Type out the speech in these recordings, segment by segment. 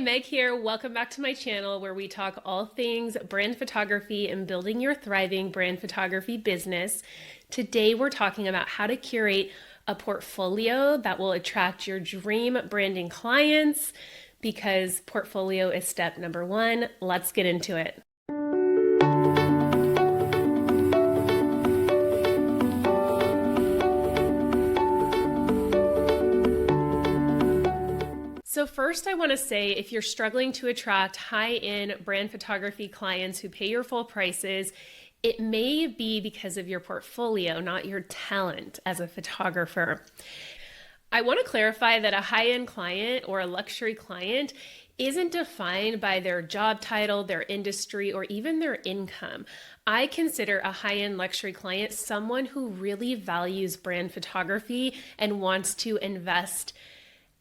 Meg here. Welcome back to my channel where we talk all things brand photography and building your thriving brand photography business. Today we're talking about how to curate a portfolio that will attract your dream branding clients because portfolio is step number one. Let's get into it. So first I want to say if you're struggling to attract high-end brand photography clients who pay your full prices, it may be because of your portfolio, not your talent as a photographer. I want to clarify that a high-end client or a luxury client isn't defined by their job title, their industry, or even their income. I consider a high-end luxury client someone who really values brand photography and wants to invest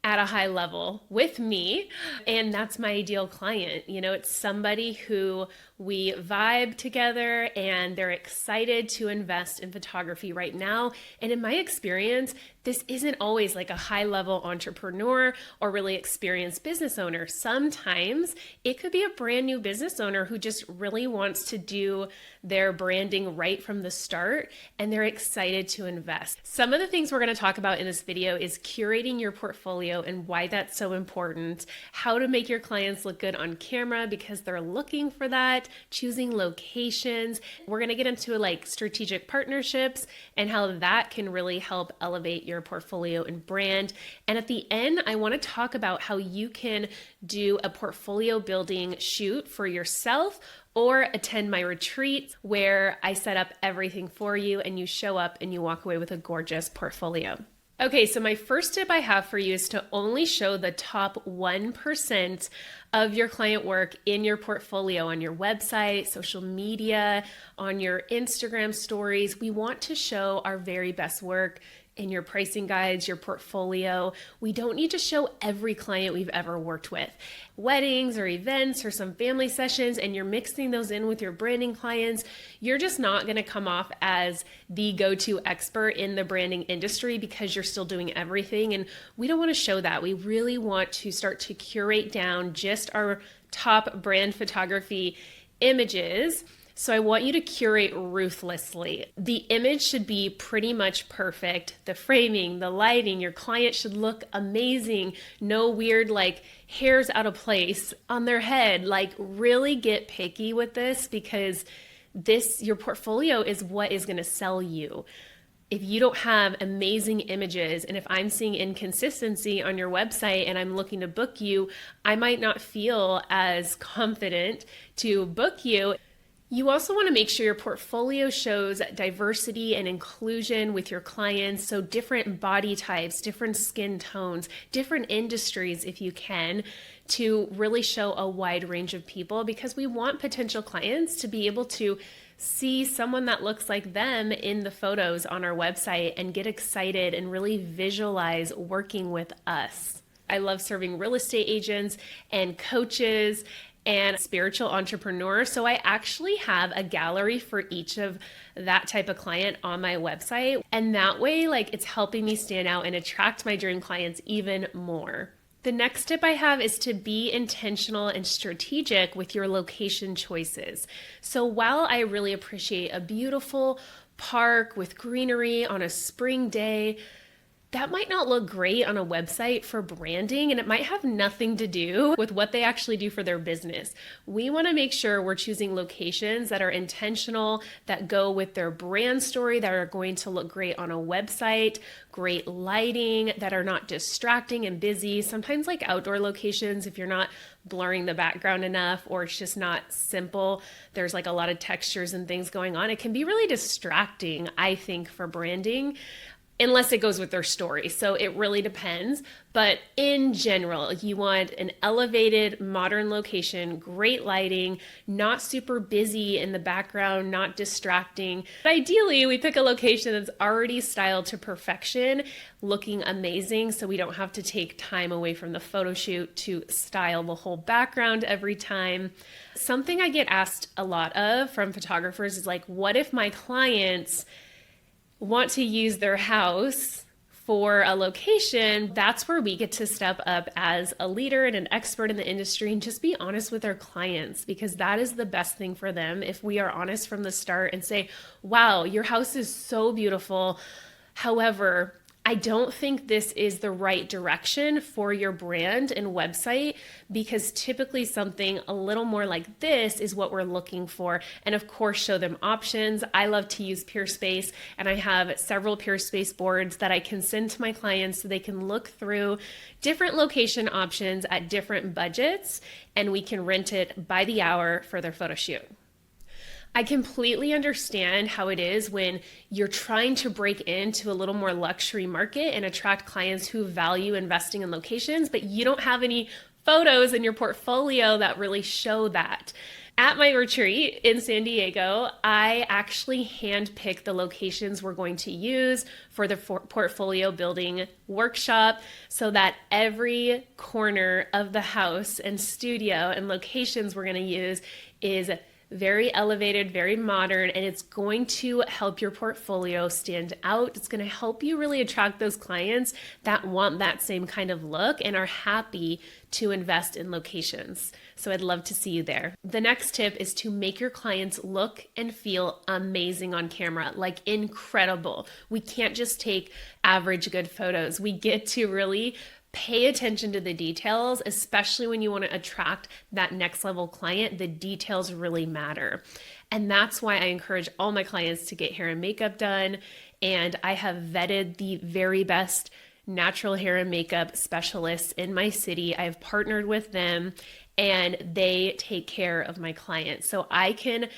at a high level with me. And that's my ideal client. You know, it's somebody who we vibe together and they're excited to invest in photography right now. And in my experience, this isn't always like a high level entrepreneur or really experienced business owner. Sometimes it could be a brand new business owner who just really wants to do their branding right from the start and they're excited to invest. Some of the things we're going to talk about in this video is curating your portfolio and why that's so important, how to make your clients look good on camera because they're looking for that, choosing locations. We're going to get into like strategic partnerships and how that can really help elevate your portfolio and brand. And at the end, I want to talk about how you can do a portfolio building shoot for yourself or attend my retreat where I set up everything for you and you show up and you walk away with a gorgeous portfolio. Okay, so my first tip I have for you is to only show the top 1% of your client work in your portfolio on your website, social media, on your Instagram stories. We want to show our very best work in your pricing guides, your portfolio. We don't need to show every client we've ever worked with. Weddings or events or some family sessions, and you're mixing those in with your branding clients, you're just not gonna come off as the go-to expert in the branding industry because you're still doing everything. And we don't wanna show that. We really want to start to curate down just our top brand photography images. So I want you to curate ruthlessly. The image should be pretty much perfect. The framing, the lighting, your client should look amazing. No weird like hairs out of place on their head. Like really get picky with this because your portfolio is what is gonna sell you. If you don't have amazing images and if I'm seeing inconsistency on your website and I'm looking to book you, I might not feel as confident to book you. You also want to make sure your portfolio shows diversity and inclusion with your clients, so different body types, different skin tones, different industries if you can, to really show a wide range of people because we want potential clients to be able to see someone that looks like them in the photos on our website and get excited and really visualize working with us. I love serving real estate agents and coaches and spiritual entrepreneur. So I actually have a gallery for each of that type of client on my website. And that way, like it's helping me stand out and attract my dream clients even more. The next tip I have is to be intentional and strategic with your location choices. So while I really appreciate a beautiful park with greenery on a spring day, that might not look great on a website for branding, and it might have nothing to do with what they actually do for their business. We want to make sure we're choosing locations that are intentional, that go with their brand story, that are going to look great on a website, great lighting, that are not distracting and busy. Sometimes like outdoor locations, if you're not blurring the background enough or it's just not simple, there's like a lot of textures and things going on. It can be really distracting, I think, for branding, unless it goes with their story. So it really depends. But in general, you want an elevated, modern location, great lighting, not super busy in the background, not distracting. But ideally, we pick a location that's already styled to perfection, looking amazing, so we don't have to take time away from the photo shoot to style the whole background every time. Something I get asked a lot of from photographers is like, what if my clients want to use their house for a location, that's where we get to step up as a leader and an expert in the industry and just be honest with our clients, because that is the best thing for them. If we are honest from the start and say, wow, your house is so beautiful. However, I don't think this is the right direction for your brand and website, because typically something a little more like this is what we're looking for. And of course, show them options. I love to use Peerspace, and I have several Peerspace boards that I can send to my clients so they can look through different location options at different budgets, and we can rent it by the hour for their photo shoot. I completely understand how it is when you're trying to break into a little more luxury market and attract clients who value investing in locations, but you don't have any photos in your portfolio that really show that. At my retreat in San Diego, I actually handpicked the locations we're going to use for the portfolio building workshop, so that every corner of the house and studio and locations we're going to use is very elevated, very modern, and it's going to help your portfolio stand out. It's going to help you really attract those clients that want that same kind of look and are happy to invest in locations. So I'd love to see you there. The next tip is to make your clients look and feel amazing on camera, like incredible. We can't just take average good photos. We get to really pay attention to the details, especially when you want to attract that next level client. The details really matter. And that's why I encourage all my clients to get hair and makeup done. And I have vetted the very best natural hair and makeup specialists in my city. I've partnered with them and they take care of my clients. So I can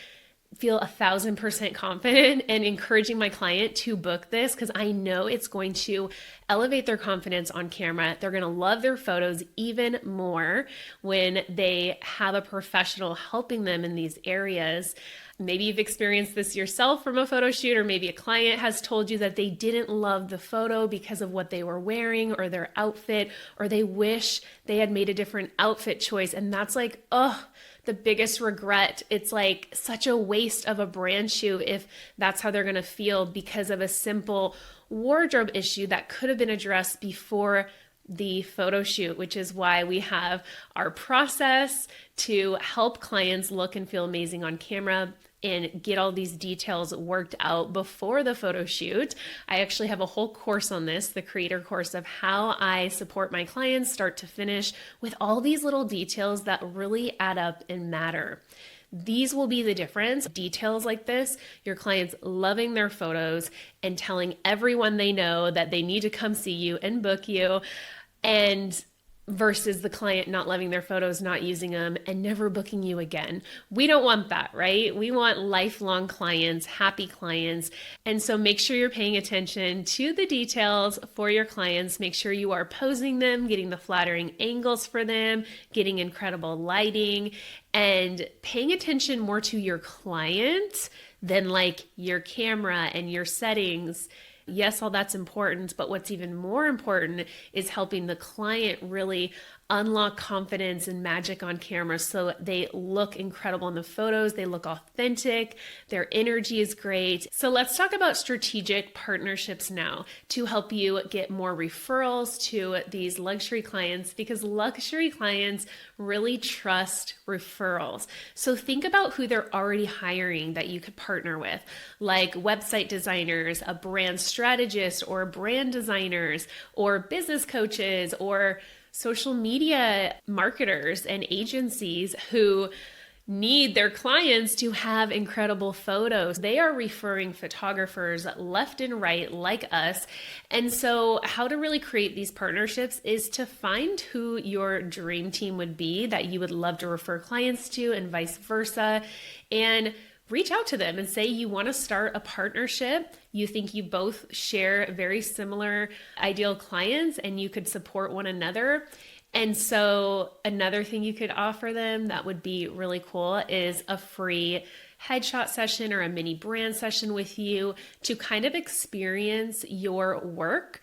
feel 1,000% confident and encouraging my client to book this, because I know it's going to elevate their confidence on camera. They're going to love their photos even more when they have a professional helping them in these areas. Maybe you've experienced this yourself from a photo shoot, or maybe a client has told you that they didn't love the photo because of what they were wearing or their outfit, or they wish they had made a different outfit choice. And that's like, oh, the biggest regret. It's like such a waste of a brand shoot if that's how they're going to feel because of a simple wardrobe issue that could have been addressed before the photo shoot, which is why we have our process to help clients look and feel amazing on camera and get all these details worked out before the photo shoot. I actually have a whole course on this, the creator course, of how I support my clients start to finish with all these little details that really add up and matter. These will be the difference. Details like this, your clients loving their photos and telling everyone they know that they need to come see you and book you, and versus the client not loving their photos, not using them, and never booking you again. We don't want that, right? We want lifelong clients, happy clients. And so make sure you're paying attention to the details for your clients. Make sure you are posing them, getting the flattering angles for them, getting incredible lighting, and paying attention more to your client than like your camera and your settings. Yes, all that's important, but what's even more important is helping the client really unlock confidence and magic on camera so they look incredible in the photos, they look authentic, their energy is great. So let's talk about strategic partnerships now to help you get more referrals to these luxury clients, because luxury clients really trust referrals. So think about who they're already hiring that you could partner with, like website designers, a brand strategist, or brand designers, or business coaches, or social media marketers and agencies who need their clients to have incredible photos. They are referring photographers left and right like us. And so how to really create these partnerships is to find who your dream team would be that you would love to refer clients to, and vice versa. And reach out to them and say you want to start a partnership. You think you both share very similar ideal clients and you could support one another. And so another thing you could offer them that would be really cool is a free headshot session or a mini brand session with you to kind of experience your work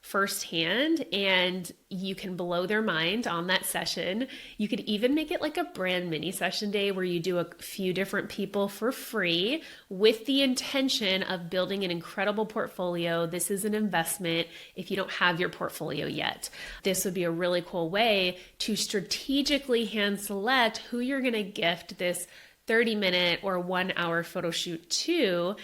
firsthand, and you can blow their mind on that session. You could even make it like a brand mini session day where you do a few different people for free with the intention of building an incredible portfolio. This is an investment if you don't have your portfolio yet. This would be a really cool way to strategically hand select who you're going to gift this 30-minute or 1-hour photo shoot to.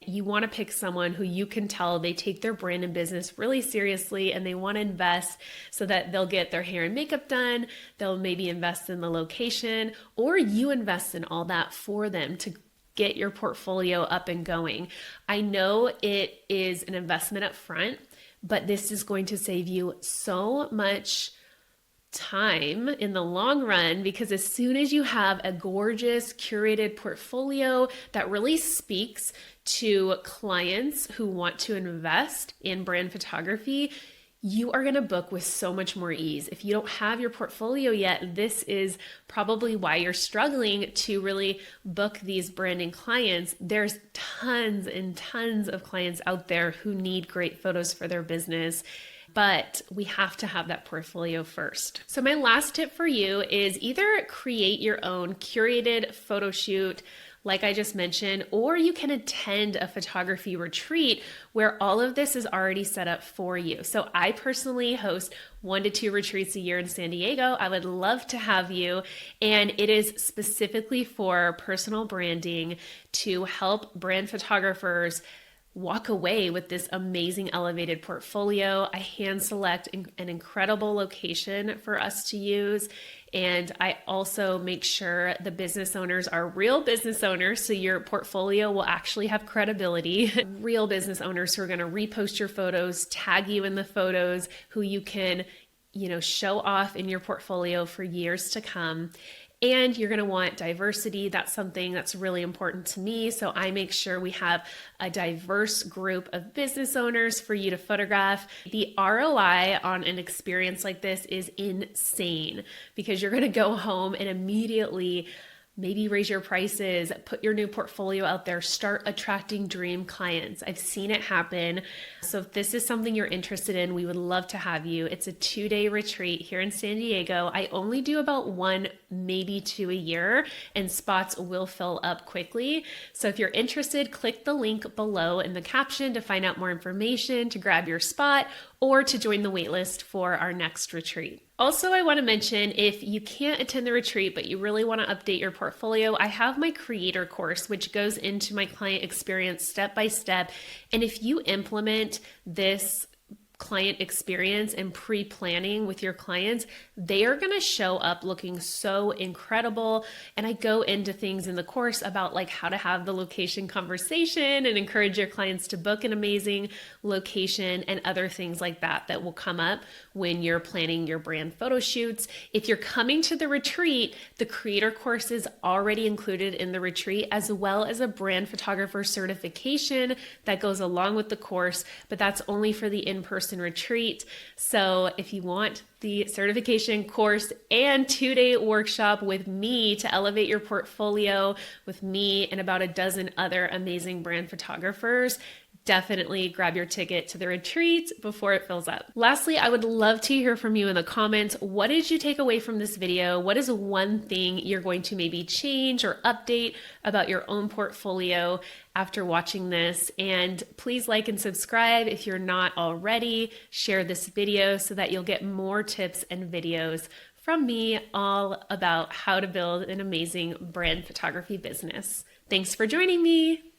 You want to pick someone who you can tell they take their brand and business really seriously and they want to invest so that they'll get their hair and makeup done. They'll maybe invest in the location, or you invest in all that for them to get your portfolio up and going. I know it is an investment up front, but this is going to save you so much time in the long run, because as soon as you have a gorgeous curated portfolio that really speaks to clients who want to invest in brand photography, you are going to book with so much more ease. If you don't have your portfolio yet, this is probably why you're struggling to really book these branding clients. There's tons and tons of clients out there who need great photos for their business, but we have to have that portfolio first. So my last tip for you is either create your own curated photo shoot, like I just mentioned, or you can attend a photography retreat where all of this is already set up for you. So I personally host 1 to 2 retreats a year in San Diego. I would love to have you. And it is specifically for personal branding to help brand photographers walk away with this amazing elevated portfolio. I hand select an incredible location for us to use. And I also make sure the business owners are real business owners, so your portfolio will actually have credibility. Real business owners who are going to repost your photos, tag you in the photos, who you can, show off in your portfolio for years to come. And you're going to want diversity. That's something that's really important to me. So I make sure we have a diverse group of business owners for you to photograph. The ROI on an experience like this is insane, because you're going to go home and immediately maybe raise your prices, put your new portfolio out there, start attracting dream clients. I've seen it happen. So if this is something you're interested in, we would love to have you. It's a 2-day retreat here in San Diego. I only do about 1, maybe 2 a year, and spots will fill up quickly. So if you're interested, click the link below in the caption to find out more information, to grab your spot, or to join the waitlist for our next retreat. Also, I want to mention, if you can't attend the retreat, but you really want to update your portfolio, I have my creator course, which goes into my client experience step by step. And if you implement this client experience and pre-planning with your clients, they are going to show up looking so incredible. And I go into things in the course about like how to have the location conversation and encourage your clients to book an amazing location and other things like that that will come up when you're planning your brand photo shoots. If you're coming to the retreat, the creator course is already included in the retreat, as well as a brand photographer certification that goes along with the course, but that's only for the in-person retreat. So if you want the certification course and 2-day workshop with me to elevate your portfolio with me and about a dozen other amazing brand photographers, definitely grab your ticket to the retreat before it fills up. Lastly, I would love to hear from you in the comments. What did you take away from this video? What is one thing you're going to maybe change or update about your own portfolio after watching this? And please like and subscribe if you're not already. Share this video so that you'll get more tips and videos from me all about how to build an amazing brand photography business. Thanks for joining me.